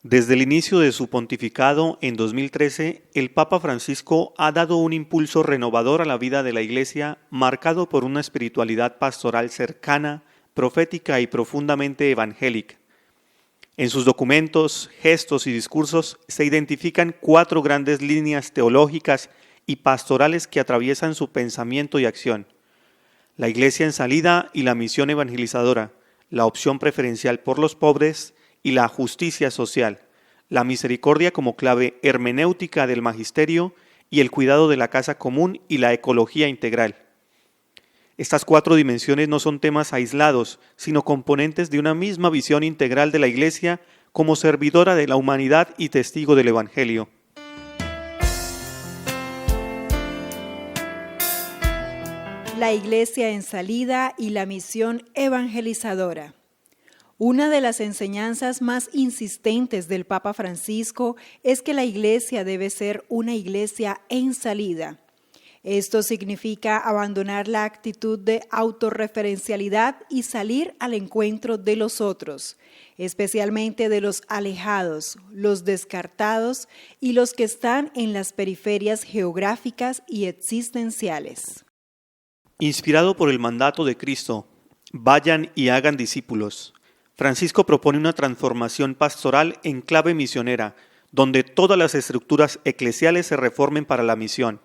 Desde el inicio de su pontificado en 2013, el Papa Francisco ha dado un impulso renovador a la vida de la Iglesia, marcado por una espiritualidad pastoral cercana, profética y profundamente evangélica. En sus documentos, gestos y discursos se identifican 4 grandes líneas teológicas y pastorales que atraviesan su pensamiento y acción: la Iglesia en salida y la misión evangelizadora, la opción preferencial por los pobres y la justicia social, la misericordia como clave hermenéutica del magisterio y el cuidado de la casa común y la ecología integral. Estas 4 dimensiones no son temas aislados, sino componentes de una misma visión integral de la Iglesia como servidora de la humanidad y testigo del Evangelio. La Iglesia en salida y la misión evangelizadora. Una de las enseñanzas más insistentes del Papa Francisco es que la Iglesia debe ser una Iglesia en salida. Esto significa abandonar la actitud de autorreferencialidad y salir al encuentro de los otros, especialmente de los alejados, los descartados y los que están en las periferias geográficas y existenciales. Inspirado por el mandato de Cristo, vayan y hagan discípulos, Francisco propone una transformación pastoral en clave misionera, donde todas las estructuras eclesiales se reformen para la misión.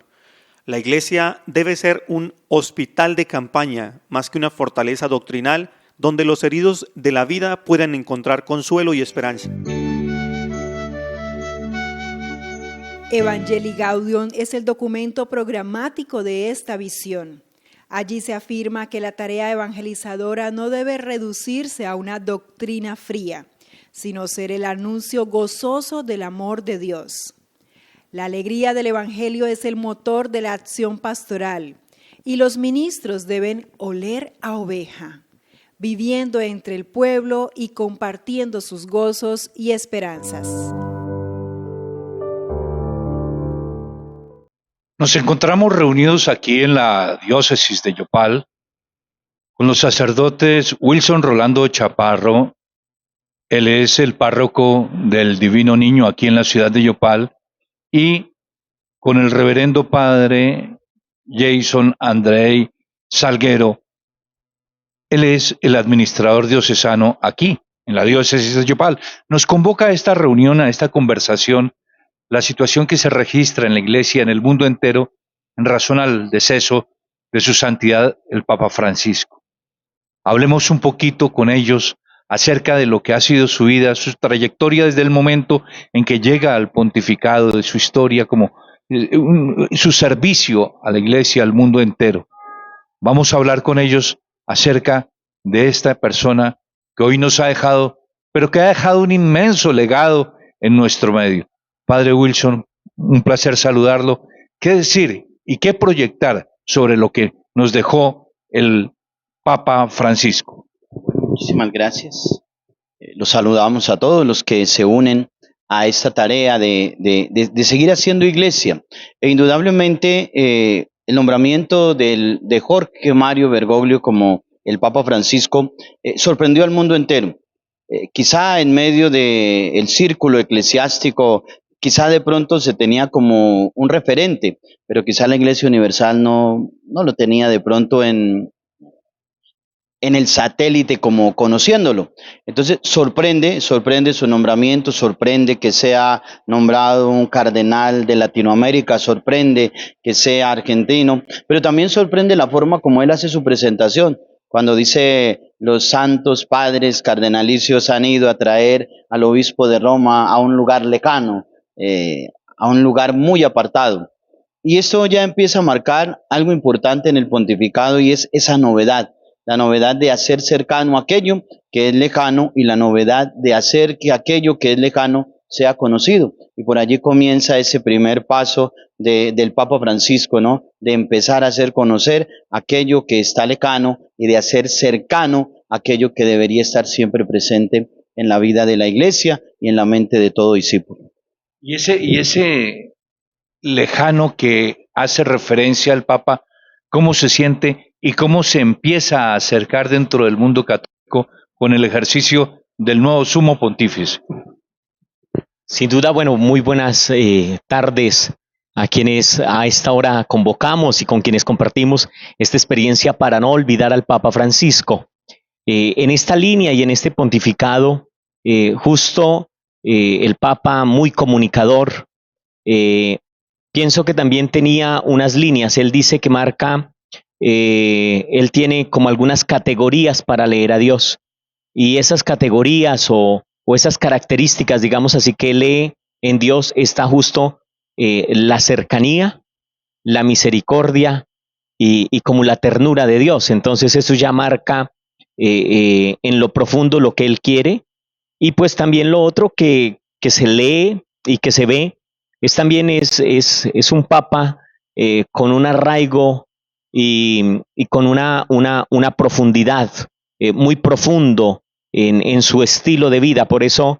La Iglesia debe ser un hospital de campaña, más que una fortaleza doctrinal, donde los heridos de la vida puedan encontrar consuelo y esperanza. Evangelii Gaudium es el documento programático de esta visión. Allí se afirma que la tarea evangelizadora no debe reducirse a una doctrina fría, sino ser el anuncio gozoso del amor de Dios. La alegría del Evangelio es el motor de la acción pastoral y los ministros deben oler a oveja, viviendo entre el pueblo y compartiendo sus gozos y esperanzas. Nos encontramos reunidos aquí en la diócesis de Yopal con los sacerdotes Wilson Rolando Chaparro. Él es el párroco del Divino Niño aquí en la ciudad de Yopal, y con el reverendo padre Jason Andrei Salguero. Él es el administrador diocesano aquí, en la diócesis de Yopal. Nos convoca a esta reunión, a esta conversación, la situación que se registra en la Iglesia en el mundo entero en razón al deceso de su santidad el Papa Francisco. Hablemos un poquito con ellos acerca de lo que ha sido su vida, su trayectoria desde el momento en que llega al pontificado, de su historia, como su servicio a la Iglesia, al mundo entero. Vamos a hablar con ellos acerca de esta persona que hoy nos ha dejado, pero que ha dejado un inmenso legado en nuestro medio. Padre Wilson, un placer saludarlo. ¿Qué decir y qué proyectar sobre lo que nos dejó el Papa Francisco? Muchísimas gracias. Los saludamos a todos los que se unen a esta tarea de seguir haciendo iglesia. E indudablemente el nombramiento de Jorge Mario Bergoglio como el Papa Francisco sorprendió al mundo entero. Quizá en medio del círculo eclesiástico, quizá de pronto se tenía como un referente, pero quizá la Iglesia Universal no lo tenía de pronto en el satélite como conociéndolo. Entonces sorprende su nombramiento, sorprende que sea nombrado un cardenal de Latinoamérica, sorprende que sea argentino, pero también sorprende la forma como él hace su presentación, cuando dice: los santos padres cardenalicios han ido a traer al obispo de Roma a un lugar lejano, a un lugar muy apartado. Y esto ya empieza a marcar algo importante en el pontificado, y es esa novedad. La novedad de hacer cercano aquello que es lejano, y la novedad de hacer que aquello que es lejano sea conocido. Y por allí comienza ese primer paso del Papa Francisco, ¿no? De empezar a hacer conocer aquello que está lejano y de hacer cercano aquello que debería estar siempre presente en la vida de la Iglesia y en la mente de todo discípulo. Y ese lejano que hace referencia al Papa, ¿cómo se siente y cómo se empieza a acercar dentro del mundo católico con el ejercicio del nuevo sumo pontífice? Sin duda, bueno, muy buenas tardes a quienes a esta hora convocamos y con quienes compartimos esta experiencia para no olvidar al Papa Francisco. En esta línea y en este pontificado, justo el Papa muy comunicador, eh, pienso que también tenía unas líneas. Él dice que marca, él tiene como algunas categorías para leer a Dios y esas categorías o esas características, digamos así, que lee en Dios está justo la cercanía, la misericordia y como la ternura de Dios. Entonces eso ya marca en lo profundo lo que Él quiere y pues también lo otro que se lee y que se ve es también es un papa con un arraigo y con una profundidad muy profundo en su estilo de vida. Por eso,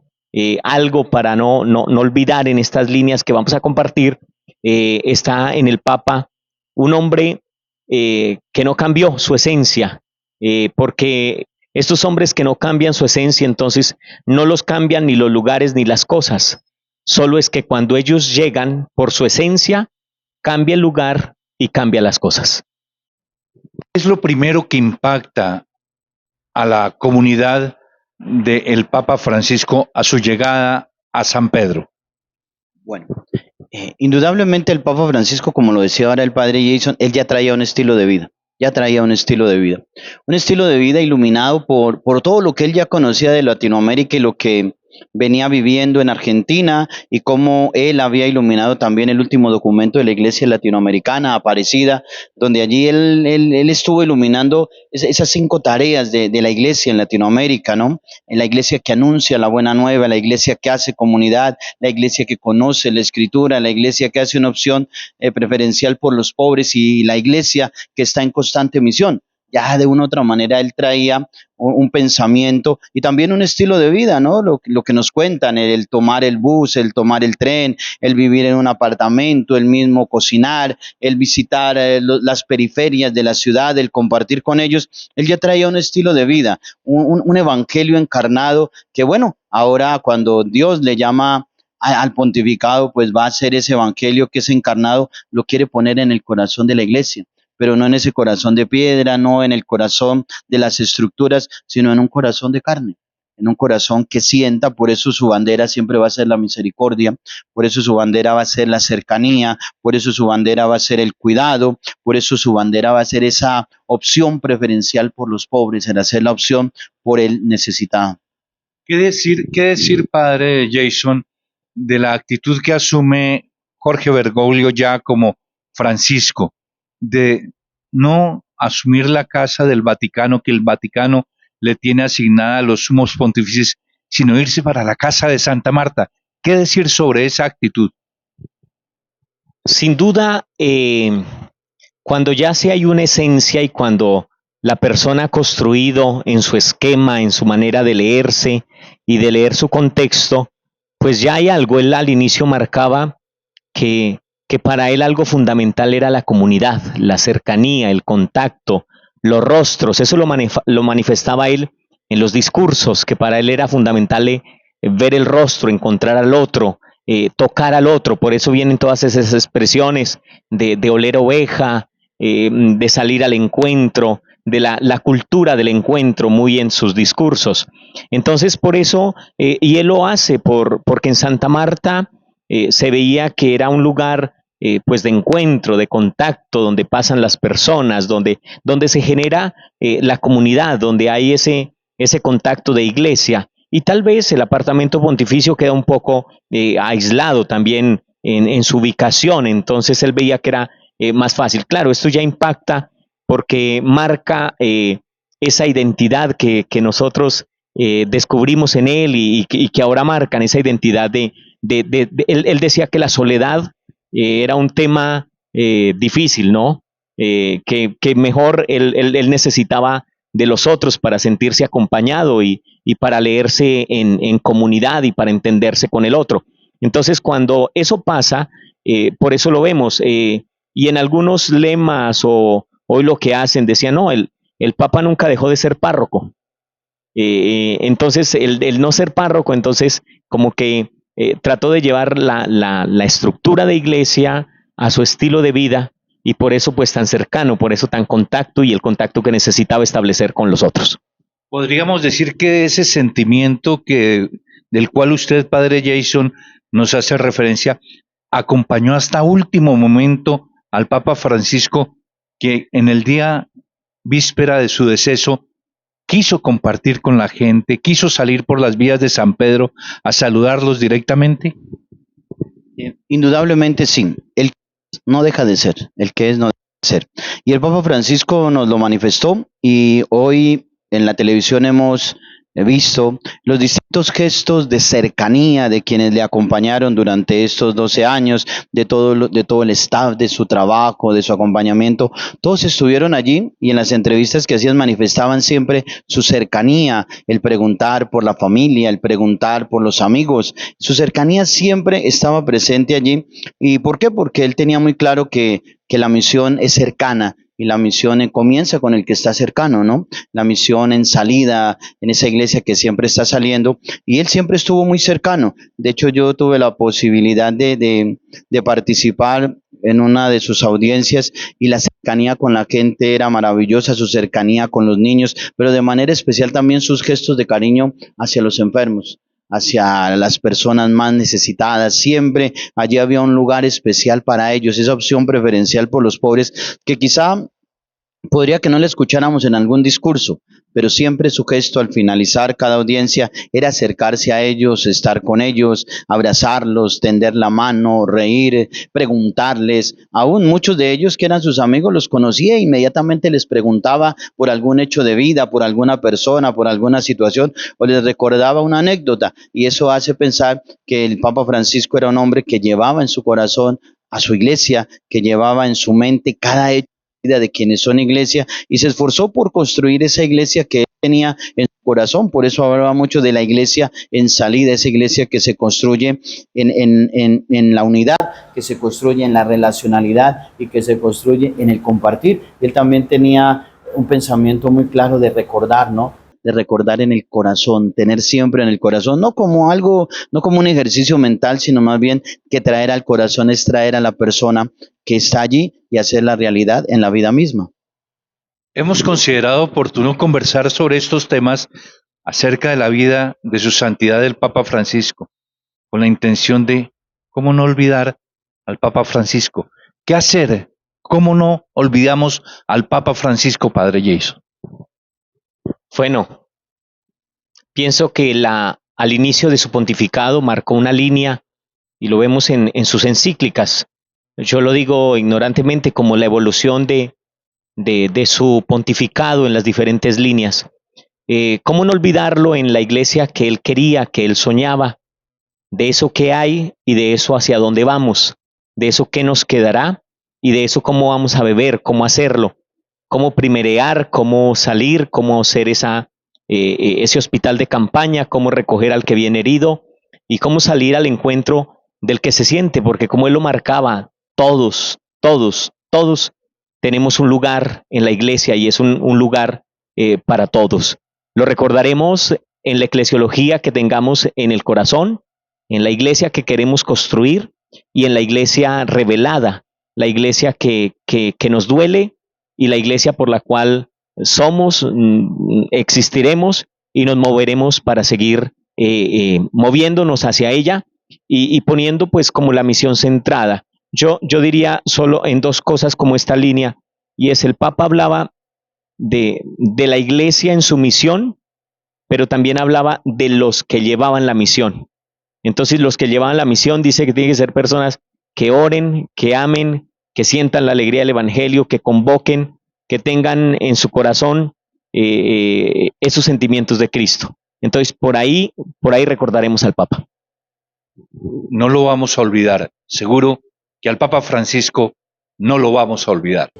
algo para no olvidar en estas líneas que vamos a compartir, está en el Papa un hombre que no cambió su esencia, porque estos hombres que no cambian su esencia, entonces no los cambian ni los lugares ni las cosas. Solo es que cuando ellos llegan por su esencia, cambia el lugar y cambia las cosas. ¿Qué es lo primero que impacta a la comunidad del Papa Francisco a su llegada a San Pedro? Bueno, indudablemente el Papa Francisco, como lo decía ahora el padre Jason, él ya traía un estilo de vida, ya traía un estilo de vida iluminado por todo lo que él ya conocía de Latinoamérica y lo que venía viviendo en Argentina y cómo él había iluminado también el último documento de la Iglesia Latinoamericana, Aparecida, donde allí él estuvo iluminando esas 5 tareas de la Iglesia en Latinoamérica, ¿no? En la Iglesia que anuncia la buena nueva, la Iglesia que hace comunidad, la Iglesia que conoce la Escritura, la Iglesia que hace una opción preferencial por los pobres y la Iglesia que está en constante misión. Ya de una u otra manera él traía un pensamiento y también un estilo de vida, ¿no? Lo que nos cuentan, el tomar el bus, el tomar el tren, el vivir en un apartamento, el mismo cocinar, el visitar las periferias de la ciudad, el compartir con ellos. Él ya traía un estilo de vida, un evangelio encarnado que, bueno, ahora cuando Dios le llama al pontificado, pues va a ser ese evangelio que es encarnado, lo quiere poner en el corazón de la iglesia, pero no en ese corazón de piedra, no en el corazón de las estructuras, sino en un corazón de carne, en un corazón que sienta. Por eso su bandera siempre va a ser la misericordia, por eso su bandera va a ser la cercanía, por eso su bandera va a ser el cuidado, por eso su bandera va a ser esa opción preferencial por los pobres, el hacer la opción por el necesitado. Qué decir, padre Jason, de la actitud que asume Jorge Bergoglio ya como Francisco, de no asumir la casa del Vaticano, que el Vaticano le tiene asignada a los sumos pontífices, sino irse para la casa de Santa Marta? ¿Qué decir sobre esa actitud? Sin duda, cuando ya se hay una esencia y cuando la persona ha construido en su esquema, en su manera de leerse y de leer su contexto, pues ya hay algo. Él al inicio marcaba que para él algo fundamental era la comunidad, la cercanía, el contacto, los rostros. Eso lo manifestaba él en los discursos, que para él era fundamental ver el rostro, encontrar al otro, tocar al otro. Por eso vienen todas esas expresiones de oler oveja, de salir al encuentro, de la cultura del encuentro muy en sus discursos. Entonces, por eso, y él lo hace porque en Santa Marta se veía que era un lugar pues de encuentro, de contacto, donde pasan las personas, donde se genera la comunidad, donde hay ese contacto de iglesia. Y tal vez el apartamento pontificio queda un poco aislado también en su ubicación, entonces él veía que era más fácil. Claro, esto ya impacta porque marca esa identidad que nosotros descubrimos en él y que ahora marcan esa identidad él decía que la soledad era un tema difícil, ¿no? Que mejor él necesitaba de los otros para sentirse acompañado y para leerse en comunidad y para entenderse con el otro. Entonces, cuando eso pasa, por eso lo vemos, y en algunos lemas o hoy lo que hacen, decían, no, el Papa nunca dejó de ser párroco. Entonces, el no ser párroco, entonces, como que trató de llevar la estructura de iglesia a su estilo de vida y por eso pues tan cercano, por eso tan contacto y el contacto que necesitaba establecer con los otros. Podríamos decir que ese sentimiento del cual usted, padre Jason, nos hace referencia, acompañó hasta último momento al Papa Francisco, que en el día víspera de su deceso quiso compartir con la gente, quiso salir por las vías de San Pedro a saludarlos directamente. Indudablemente sí. El que es no deja de ser, el que es no deja de ser. Y el Papa Francisco nos lo manifestó y hoy en la televisión hemos visto los distintos gestos de cercanía de quienes le acompañaron durante estos 12 años, de todo el staff, de su trabajo, de su acompañamiento. Todos estuvieron allí y en las entrevistas que hacían manifestaban siempre su cercanía, el preguntar por la familia, el preguntar por los amigos. Su cercanía siempre estaba presente allí. ¿Y por qué? Porque él tenía muy claro que la misión es cercana. Y la misión comienza con el que está cercano, ¿no? La misión en salida, en esa iglesia que siempre está saliendo. Y él siempre estuvo muy cercano. De hecho, yo tuve la posibilidad de participar en una de sus audiencias y la cercanía con la gente era maravillosa, su cercanía con los niños, pero de manera especial también sus gestos de cariño hacia los enfermos, hacia las personas más necesitadas. Siempre allí había un lugar especial para ellos, esa opción preferencial por los pobres, que quizá podría que no le escucháramos en algún discurso, pero siempre su gesto al finalizar cada audiencia era acercarse a ellos, estar con ellos, abrazarlos, tender la mano, reír, preguntarles. Aún muchos de ellos que eran sus amigos los conocía e inmediatamente les preguntaba por algún hecho de vida, por alguna persona, por alguna situación, o les recordaba una anécdota. Y eso hace pensar que el Papa Francisco era un hombre que llevaba en su corazón a su iglesia, que llevaba en su mente cada hecho de quienes son iglesia y se esforzó por construir esa iglesia que él tenía en su corazón. Por eso hablaba mucho de la iglesia en salida, esa iglesia que se construye en la unidad, que se construye en la relacionalidad y que se construye en el compartir. Él también tenía un pensamiento muy claro de recordar, ¿no? De recordar en el corazón, tener siempre en el corazón, no como algo, no como un ejercicio mental, sino más bien que traer al corazón es traer a la persona que está allí y hacer la realidad en la vida misma. Hemos considerado oportuno conversar sobre estos temas acerca de la vida de su santidad el Papa Francisco, con la intención de cómo no olvidar al Papa Francisco. ¿Qué hacer? ¿Cómo no olvidamos al Papa Francisco, padre Jason? Bueno, pienso que al inicio de su pontificado marcó una línea y lo vemos en sus encíclicas. Yo lo digo ignorantemente como la evolución de su pontificado en las diferentes líneas. ¿Cómo no olvidarlo en la iglesia que él quería, que él soñaba, de eso que hay y de eso hacia dónde vamos, de eso que nos quedará y de eso cómo vamos a beber, cómo hacerlo, cómo primerear, cómo salir, cómo ser ese hospital de campaña, cómo recoger al que viene herido y cómo salir al encuentro del que se siente, porque como él lo marcaba, todos tenemos un lugar en la iglesia y es un lugar para todos. Lo recordaremos en la eclesiología que tengamos en el corazón, en la iglesia que queremos construir y en la iglesia revelada, la iglesia que nos duele y la iglesia por la cual somos, existiremos y nos moveremos para seguir moviéndonos hacia ella y poniendo pues como la misión centrada. Yo diría solo en dos cosas como esta línea, y es el Papa hablaba de la iglesia en su misión, pero también hablaba de los que llevaban la misión. Entonces los que llevaban la misión dice que tienen que ser personas que oren, que amen, que sientan la alegría del evangelio, que convoquen, que tengan en su corazón esos sentimientos de Cristo. Entonces por ahí recordaremos al Papa. No lo vamos a olvidar. Seguro que al Papa Francisco no lo vamos a olvidar.